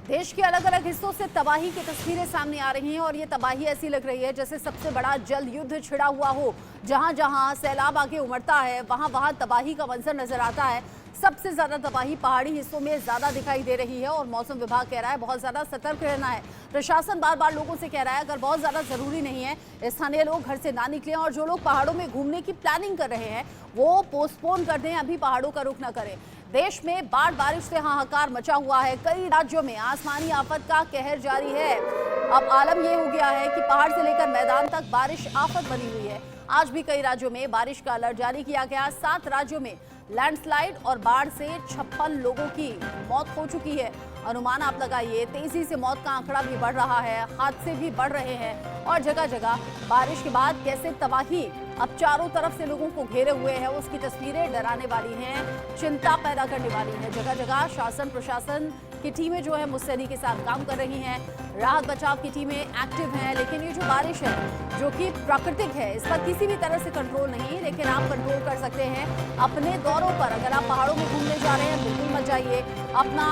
देश के अलग अलग हिस्सों से तबाही की तस्वीरें सामने आ रही हैं और ये तबाही ऐसी लग रही है जैसे सबसे बड़ा जल युद्ध छिड़ा हुआ हो। जहां जहां सैलाब आगे उमड़ता है वहां वहां तबाही का मंजर नजर आता है। सबसे ज्यादा तबाही पहाड़ी हिस्सों में ज्यादा दिखाई दे रही है और मौसम विभाग कह रहा है बहुत ज्यादा सतर्क रहना है। प्रशासन बार बार लोगों से कह रहा है अगर बहुत ज्यादा जरूरी नहीं है स्थानीय लोग घर से ना निकलें और जो लोग पहाड़ों में घूमने की प्लानिंग कर रहे हैं वो पोस्टपोन कर दें, अभी पहाड़ों का रुख न करें। देश में बाढ़ बारिश से हाहाकार मचा हुआ है। कई राज्यों में आसमानी आफत का कहर जारी है। अब आलम यह हो गया है कि पहाड़ से लेकर मैदान तक बारिश आफत बनी हुई है। आज भी कई राज्यों में बारिश का अलर्ट जारी किया गया। 7 राज्यों में लैंडस्लाइड और बाढ़ से 56 लोगों की मौत हो चुकी है। अनुमान आप लगाइए, तेजी से मौत का आंकड़ा भी बढ़ रहा है, हादसे भी बढ़ रहे हैं और जगह जगह बारिश के बाद कैसे तबाही अब चारों तरफ से लोगों को घेरे हुए है उसकी तस्वीरें डराने वाली हैं, चिंता पैदा करने वाली हैं। जगह जगह शासन प्रशासन की टीमें जो है मुस्तैदी के साथ काम कर रही हैं, राहत बचाव की टीमें एक्टिव हैं। लेकिन ये जो बारिश है जो कि प्राकृतिक है इस पर किसी भी तरह से कंट्रोल नहीं, लेकिन आप कंट्रोल कर सकते हैं अपने दौरों पर। अगर आप पहाड़ों में घूमने जा रहे हैं बिल्कुल मत जाइए, अपना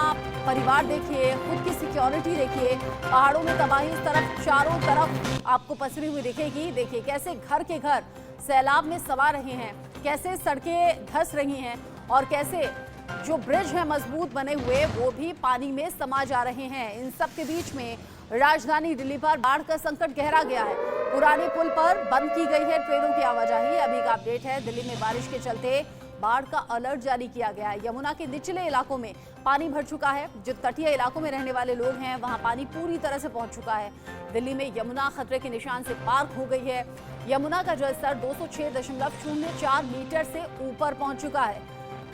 परिवार देखिए, खुद की सिक्योरिटी देखिए। पहाड़ों में तबाही इस तरफ चारों तरफ आपको पसरी हुई दिखेगी। देखिए कैसे घर के घर सैलाब में समा रहे हैं, कैसे सड़कें धंस रही हैं और कैसे जो ब्रिज है मजबूत बने हुए वो भी पानी में समा जा रहे हैं। इन सब के बीच में राजधानी दिल्ली पर बाढ़ का संकट गहरा गया है। पुराने पुल पर बंद की गई है ट्रेनों की आवाजाही। अभी का अपडेट है, दिल्ली में बारिश के चलते बाढ़ का अलर्ट जारी किया गया है। यमुना के निचले इलाकों में पानी भर चुका है। जो तटीय इलाकों में रहने वाले लोग हैं वहां पानी पूरी तरह से पहुंच चुका है। दिल्ली में यमुना खतरे के निशान से पार हो गई है। यमुना का जलस्तर 206.04 मीटर से ऊपर पहुंच चुका है।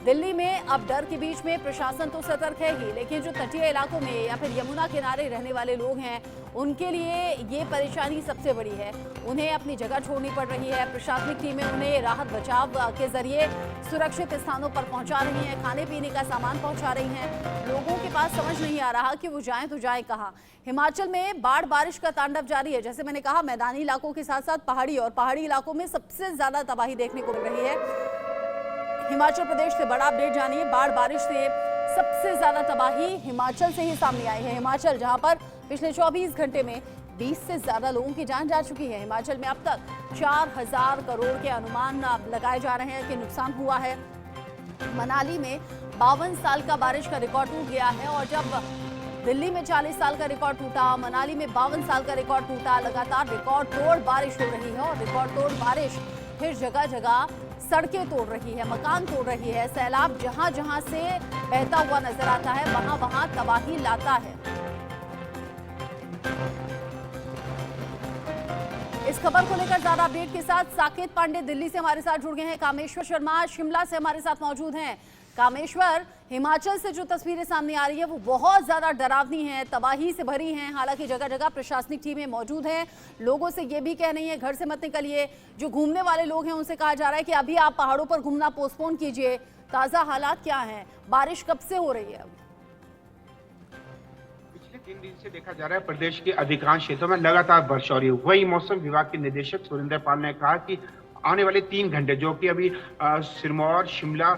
दिल्ली में अब डर के बीच में प्रशासन तो सतर्क है ही, लेकिन जो तटीय इलाकों में या फिर यमुना किनारे रहने वाले लोग हैं उनके लिए ये परेशानी सबसे बड़ी है। उन्हें अपनी जगह छोड़नी पड़ रही है। प्रशासनिक टीमें उन्हें राहत बचाव के जरिए सुरक्षित स्थानों पर पहुंचा रही हैं, खाने पीने का सामान पहुंचा रही हैं। लोगों के पास समझ नहीं आ रहा कि वो जाएं तो जाएं कहां। हिमाचल में बाढ़ बारिश का तांडव जारी है। जैसे मैंने कहा, मैदानी इलाकों के साथ साथ पहाड़ी इलाकों में सबसे ज्यादा तबाही देखने को मिल रही है। हिमाचल प्रदेश से बड़ा अपडेट जानिए। बाढ़ बारिश से सबसे ज्यादा तबाही हिमाचल से ही सामने आई है। हिमाचल जहां पर पिछले 24 घंटे में 20 से ज्यादा लोगों की जान जा चुकी है। हिमाचल में अब तक 4000 करोड़ के अनुमान लगाए जा रहे हैं कि नुकसान हुआ है। मनाली में 52 साल का बारिश का रिकॉर्ड टूट गया है और जब दिल्ली में 40 साल का रिकॉर्ड टूटा, मनाली में 52 साल का रिकॉर्ड टूटा। लगातार रिकॉर्ड तोड़ बारिश हो रही है और रिकॉर्ड तोड़ बारिश फिर जगह जगह सड़कें तोड़ रही है, मकान तोड़ रही है। सैलाब जहां जहां से बहता हुआ नजर आता है वहां वहां तबाही लाता है। इस खबर को लेकर ज्यादा अपडेट के साथ साकेत पांडे दिल्ली से हमारे साथ जुड़ गए हैं। कामेश्वर शर्मा शिमला से हमारे साथ मौजूद हैं। कामेश्वर, हिमाचल से जो तस्वीरें सामने आ रही है वो बहुत ज्यादा डरावनी हैं, तबाही से भरी हैं। हालांकि जगह जगह प्रशासनिक टीमें मौजूद हैं। लोगों से ये भी कह रही है घर से मत निकलिए। जो घूमने वाले लोग हैं उनसे कहा जा रहा है कि अभी आप पहाड़ों पर घूमना पोस्टपोन कीजिए। ताजा हालात क्या हैं? बारिश कब से हो रही है? 3 दिन से देखा जा रहा है प्रदेश के अधिकांश क्षेत्रों में लगातार वर्षा हो रही है। वही मौसम विभाग के निदेशक सुरेंद्र पाल ने कहा कि आने वाले 3 घंटे जो कि अभी सिरमौर, शिमला,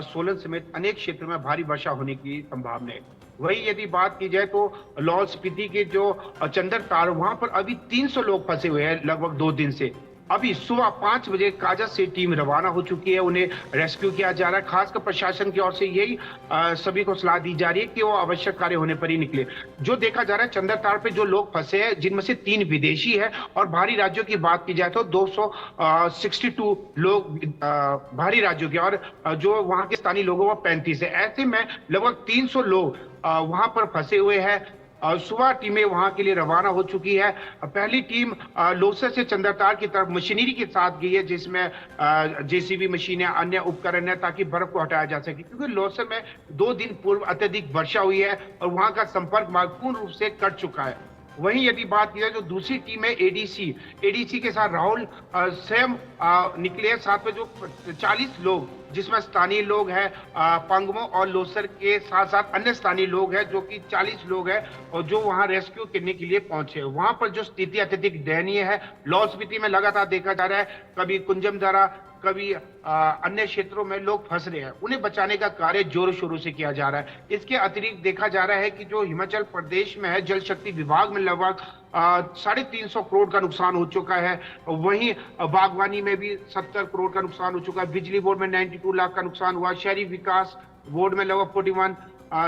सोलन समेत अनेक क्षेत्रों में भारी वर्षा होने की संभावना है। वही यदि बात की जाए तो लाहौल स्पीति के जो चंद्रताल वहां पर अभी 300 लोग फंसे हुए हैं लगभग 2 दिन से। अभी सुबह 5 बजे काजा से टीम रवाना हो चुकी है, उन्हें रेस्क्यू किया जा रहा है। खासकर प्रशासन की ओर से यही सभी को सलाह दी जा रही है कि वो आवश्यक कार्य होने पर ही निकले। जो देखा जा रहा है चंद्रताल पे जो लोग फंसे हैं जिनमें से 3 विदेशी है और बाहरी राज्यों की बात की जाए तो 262 लोग बाहरी राज्यों के और जो वहां के स्थानीय लोगों वो 35 है। ऐसे में लगभग 300 लोग वहां पर फंसे हुए हैं। सुबह टीमें वहां के लिए रवाना हो चुकी है। पहली टीम लोसर से चंद्रताल की तरफ मशीनरी के साथ गई है जिसमें जेसीबी मशीनें, अन्य उपकरण है ताकि बर्फ को हटाया जा सके, क्योंकि लोसर में 2 दिन पूर्व अत्यधिक वर्षा हुई है और वहां का संपर्क मार्ग पूर्ण रूप से कट चुका है। वहीं यदि बात की जाए तो दूसरी टीम है एडीसी के साथ राहुल स्वयं निकले हैं। साथ में जो 40 लोग जिसमें स्थानीय लोग हैं, पंगमो और लोसर के साथ साथ अन्य स्थानीय लोग हैं, जो कि 40 लोग हैं और जो वहां रेस्क्यू करने के लिए पहुंचे। वहां पर जो स्थिति अत्यधिक दयनीय है। लाहौल स्पीति में लगातार देखा जा रहा है, कभी कुंजम दरा, कभी अन्य क्षेत्रों में लोग फंस रहे हैं। उन्हें बचाने का कार्य जोरों शोरों से किया जा रहा है। इसके अतिरिक्त देखा जा रहा है कि जो हिमाचल प्रदेश में है, जल शक्ति विभाग में लगभग 350 करोड़ का नुकसान हो चुका है। वहीं बागवानी में भी 70 करोड़ का नुकसान हो चुका है। बिजली बोर्ड में 92 लाख का नुकसान हुआ। शहरी विकास बोर्ड में लगभग 41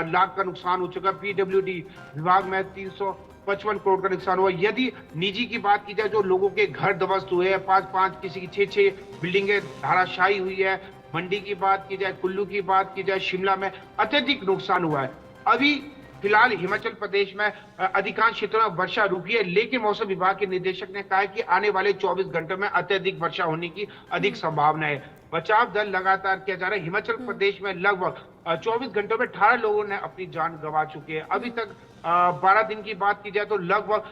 लाख का नुकसान हो चुका है। पीडब्ल्यूडी विभाग में 355 करोड़ का नुकसान हुआ। यदि निजी की बात की जाए, जो लोगों के घर ध्वस्त हुए हैं, 5-5 किसी की 6-6 बिल्डिंगें धराशायी हुई है। मंडी की बात की जाए, कुल्लू की बात की जाए, शिमला में अत्यधिक नुकसान हुआ है। अभी फिलहाल हिमाचल प्रदेश में अधिकांश क्षेत्रों में वर्षा रुकी है, लेकिन मौसम विभाग के निदेशक ने कहा है कि आने वाले 24 घंटों में अत्यधिक वर्षा होने की अधिक संभावना है। बचाव दल लगातार किया जा रहा है। हिमाचल प्रदेश में लगभग 24 घंटों में 18 लोगों ने अपनी जान गंवा चुके हैं। अभी तक 12 दिन की बात की जाए तो लगभग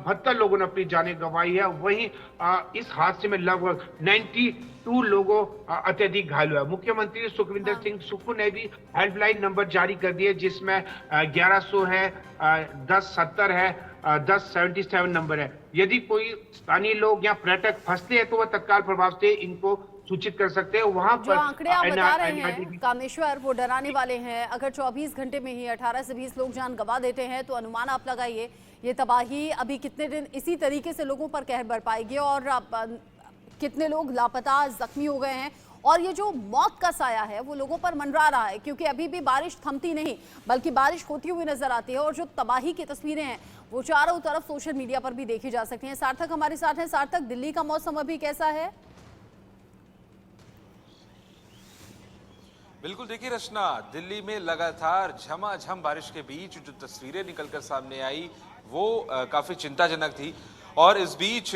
72 लोगों ने अपनी जानें गंवाई है। वहीं इस हादसे में लगभग 92 लोगों अत्यधिक घायल हुआ। मुख्यमंत्री सुखविंदर सिंह सुक्खू ने भी हेल्पलाइन नंबर जारी कर दिए, जिसमें 1100 है, 1070 है, 1077 नंबर है। यदि कोई स्थानीय लोग या पर्यटक फंसते हैं तो वह तत्काल प्रभाव से इनको सूचित कर सकते हैं। वहां जो पर आंकड़े आप बता रहे हैं कामेश्वर, वो डराने वाले हैं। अगर 24 घंटे में ही 18 से 20 लोग जान गंवा देते हैं तो अनुमान आप लगाइए ये तबाही अभी कितने दिन इसी तरीके से लोगों पर कहर बर पाएगी और कितने लोग लापता, जख्मी हो गए हैं। और ये जो मौत का साया है वो लोगों पर मंडरा रहा है, क्योंकि अभी भी बारिश थमती नहीं बल्कि बारिश होती हुई नजर आती है। और जो तबाही की तस्वीरें हैं वो चारों तरफ सोशल मीडिया पर भी देखी जा सकती हैं। सार्थक हमारे साथ हैं। सार्थक, दिल्ली का मौसम अभी कैसा है? बिल्कुल, देखिए रचना, दिल्ली में लगातार झमाझम बारिश के बीच जो तस्वीरें निकलकर सामने आई वो काफी चिंताजनक थी। और इस बीच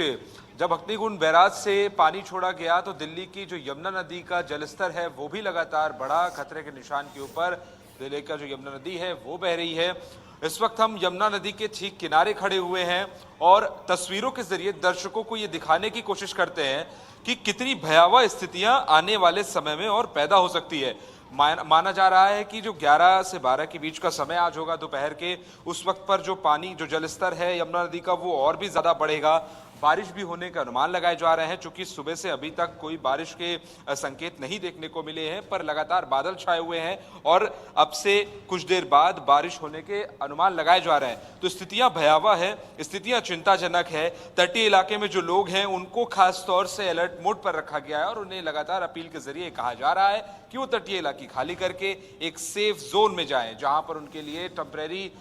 जब हथनीकुंड बैराज से पानी छोड़ा गया तो दिल्ली की जो यमुना नदी का जलस्तर है वो भी लगातार बढ़ा। खतरे के निशान के ऊपर दिल्ली का जो यमुना नदी है वो बह रही है। इस वक्त हम यमुना नदी के ठीक किनारे खड़े हुए हैं और तस्वीरों के जरिए दर्शकों को ये दिखाने की कोशिश करते हैं कि कितनी भयावह स्थितियां आने वाले समय में और पैदा हो सकती है। माना जा रहा है कि जो 11 से 12 के बीच का समय आज होगा दोपहर के, उस वक्त पर जो पानी, जो जलस्तर है यमुना नदी का वो और भी ज्यादा बढ़ेगा। बारिश भी होने का अनुमान लगाए जा रहे हैं, चूंकि सुबह से अभी तक कोई बारिश के संकेत नहीं देखने को मिले हैं, पर लगातार बादल छाए हुए हैं और अब से कुछ देर बाद बारिश होने के अनुमान लगाए जा रहे हैं। तो स्थितियां भयावह है, स्थितियां चिंताजनक है। तटीय इलाके में जो लोग हैं उनको खास तौर से अलर्ट मोड पर रखा गया है और उन्हें लगातार अपील के जरिए कहा जा रहा है कि वो तटीय इलाके खाली करके एक सेफ जोन में जाएं, जहां पर उनके लिए टेम्परेरी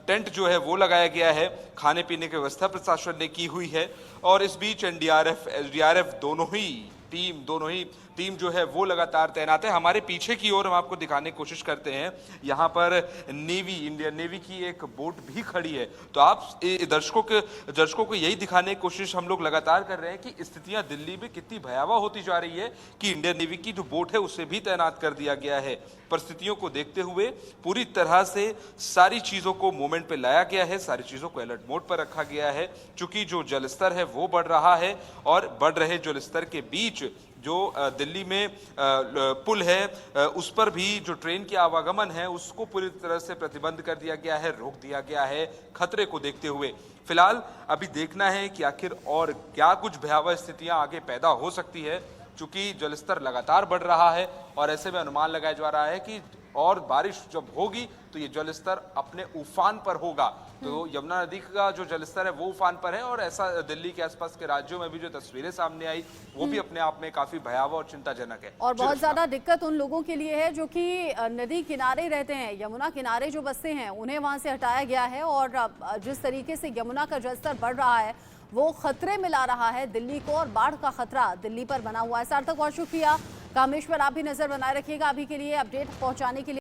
टेंट जो है वो लगाया गया है। खाने पीने की व्यवस्था प्रशासन ने की हुई है। और इस बीच एनडीआरएफ, एसडीआरएफ दोनों ही टीम जो है वो लगातार तैनात है। हमारे पीछे की ओर हम आपको दिखाने की कोशिश करते हैं, यहाँ पर नेवी, इंडियन नेवी की एक बोट भी खड़ी है। तो आप दर्शकों को यही दिखाने की कोशिश हम लोग लगातार कर रहे हैं कि स्थितियां दिल्ली में कितनी भयावह होती जा रही है कि इंडियन नेवी की जो बोट है उसे भी तैनात कर दिया गया है। परिस्थितियों को देखते हुए पूरी तरह से सारी चीजों को मूवमेंट पे लाया गया है, सारी चीजों को अलर्ट मोड पर रखा गया है। चूंकि जो जलस्तर है वो बढ़ रहा है और बढ़ रहे जलस्तर के बीच जो दिल्ली में पुल है उस पर भी जो ट्रेन के आवागमन है उसको पूरी तरह से प्रतिबंध कर दिया गया है, रोक दिया गया है खतरे को देखते हुए। फिलहाल अभी देखना है कि आखिर और क्या कुछ भयावह स्थितियां आगे पैदा हो सकती है, चूंकि जलस्तर लगातार बढ़ रहा है और ऐसे में अनुमान लगाया जा रहा है कि और बारिश जब होगी तो ये जलस्तर अपने उफान पर होगा। तो यमुना नदी का जो जलस्तर है वो उफान पर है और ऐसा दिल्ली के आसपास के राज्यों में भी जो तस्वीरें सामने आई वो भी अपने आप में काफी भयावह और चिंताजनक है। और बहुत ज्यादा दिक्कत उन लोगों के लिए है जो कि नदी किनारे रहते हैं, यमुना किनारे जो बसते हैं उन्हें वहां से हटाया गया है। और जिस तरीके से यमुना का जलस्तर बढ़ रहा है वो खतरे में ला रहा है दिल्ली को और बाढ़ का खतरा दिल्ली पर बना हुआ है। सार्थक, बहुत शुक्रिया। कामेश्वर, आप भी नजर बनाए रखिएगा। अभी के लिए अपडेट पहुंचाने के लिए।